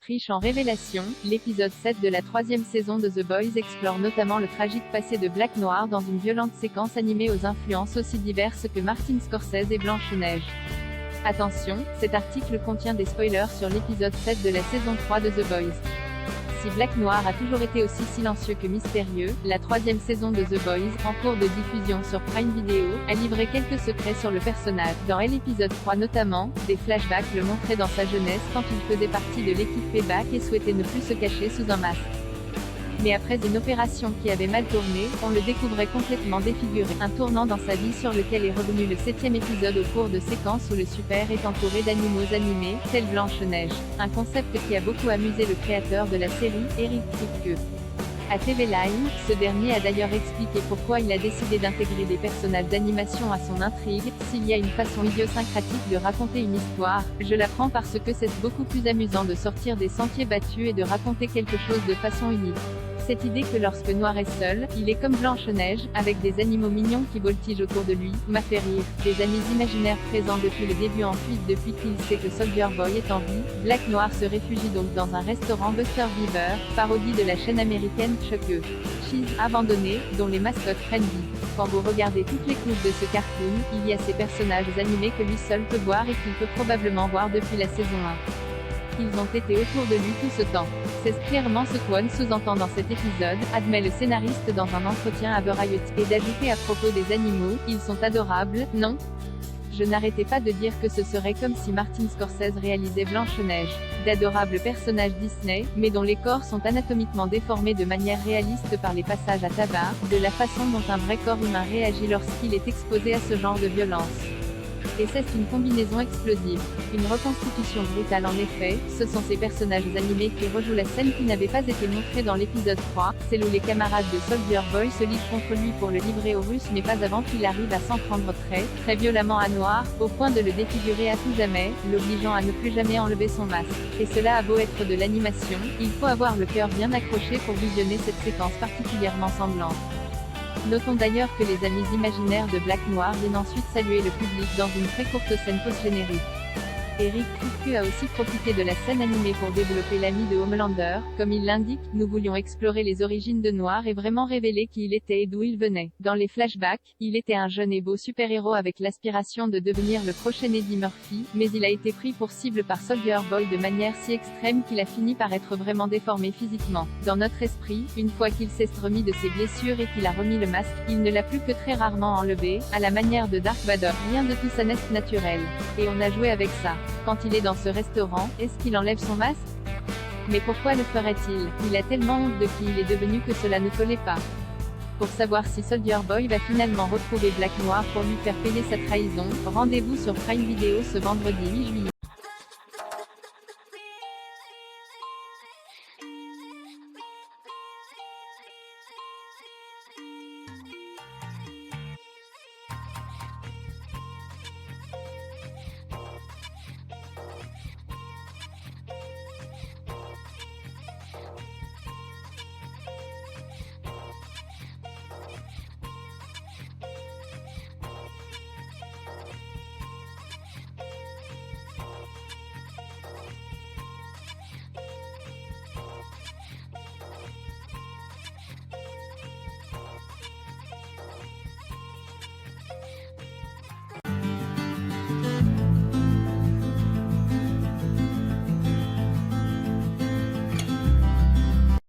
Riche en révélations, l'épisode 7 de la troisième saison de The Boys explore notamment le tragique passé de Black Noir dans une violente séquence animée aux influences aussi diverses que Martin Scorsese et Blanche-Neige. Attention, cet article contient des spoilers sur l'épisode 7 de la saison 3 de The Boys. Si Black Noir a toujours été aussi silencieux que mystérieux, la troisième saison de The Boys, en cours de diffusion sur Prime Video, a livré quelques secrets sur le personnage. Dans l'épisode 3 notamment, des flashbacks le montraient dans sa jeunesse quand il faisait partie de l'équipe Payback et souhaitait ne plus se cacher sous un masque. Mais après une opération qui avait mal tourné, on le découvrait complètement défiguré. Un tournant dans sa vie sur lequel est revenu le 7e épisode au cours de séquences où le super est entouré d'animaux animés, tels Blanche-Neige. Un concept qui a beaucoup amusé le créateur de la série, Eric Kripke. À TV Line, ce dernier a d'ailleurs expliqué pourquoi il a décidé d'intégrer des personnages d'animation à son intrigue. S'il y a une façon idiosyncratique de raconter une histoire, je la prends parce que c'est beaucoup plus amusant de sortir des sentiers battus et de raconter quelque chose de façon unique. Cette idée que lorsque Noir est seul, il est comme Blanche-Neige, avec des animaux mignons qui voltigent autour de lui, m'a fait rire. Des amis imaginaires présents depuis le début ensuite depuis qu'il sait que Soldier Boy est en vie. Black Noir se réfugie donc dans un restaurant Buster Beaver, parodie de la chaîne américaine Chuck E. Cheese, abandonné, dont les mascottes prennent vie. Quand vous regardez toutes les couches de ce cartoon, il y a ces personnages animés que lui seul peut voir et qu'il peut probablement voir depuis la saison 1. Ils ont été autour de lui tout ce temps. C'est clairement ce qu'One sous-entend dans cet épisode, admet le scénariste dans un entretien à Variety, et d'ajouter à propos des animaux, ils sont adorables, non? Je n'arrêtais pas de dire que ce serait comme si Martin Scorsese réalisait Blanche-Neige. D'adorables personnages Disney, mais dont les corps sont anatomiquement déformés de manière réaliste par les passages à tabac, de la façon dont un vrai corps humain réagit lorsqu'il est exposé à ce genre de violence. Et c'est une combinaison explosive. Une reconstitution brutale en effet, ce sont ces personnages animés qui rejouent la scène qui n'avait pas été montrée dans l'épisode 3, celle où les camarades de Soldier Boy se liguent contre lui pour le livrer aux Russes mais pas avant qu'il arrive à s'en prendre très violemment à Noir, au point de le défigurer à tout jamais, l'obligeant à ne plus jamais enlever son masque. Et cela a beau être de l'animation, il faut avoir le cœur bien accroché pour visionner cette séquence particulièrement sanglante. Notons d'ailleurs que les amis imaginaires de Black Noir viennent ensuite saluer le public dans une très courte scène post-générique. Eric Kripke a aussi profité de la scène animée pour développer l'ami de Homelander. Comme il l'indique, nous voulions explorer les origines de Noir et vraiment révéler qui il était et d'où il venait. Dans les flashbacks, il était un jeune et beau super-héros avec l'aspiration de devenir le prochain Eddie Murphy, mais il a été pris pour cible par Soldier Boy de manière si extrême qu'il a fini par être vraiment déformé physiquement. Dans notre esprit, une fois qu'il s'est remis de ses blessures et qu'il a remis le masque, il ne l'a plus que très rarement enlevé, à la manière de Dark Vador. Rien de tout ça n'est naturel. Et on a joué avec ça. Quand il est dans ce restaurant, est-ce qu'il enlève son masque? Mais pourquoi le ferait-il? Il a tellement honte de qui il est devenu que cela ne collait pas. Pour savoir si Soldier Boy va finalement retrouver Black Noir pour lui faire payer sa trahison, rendez-vous sur Prime Video ce vendredi 8 juillet.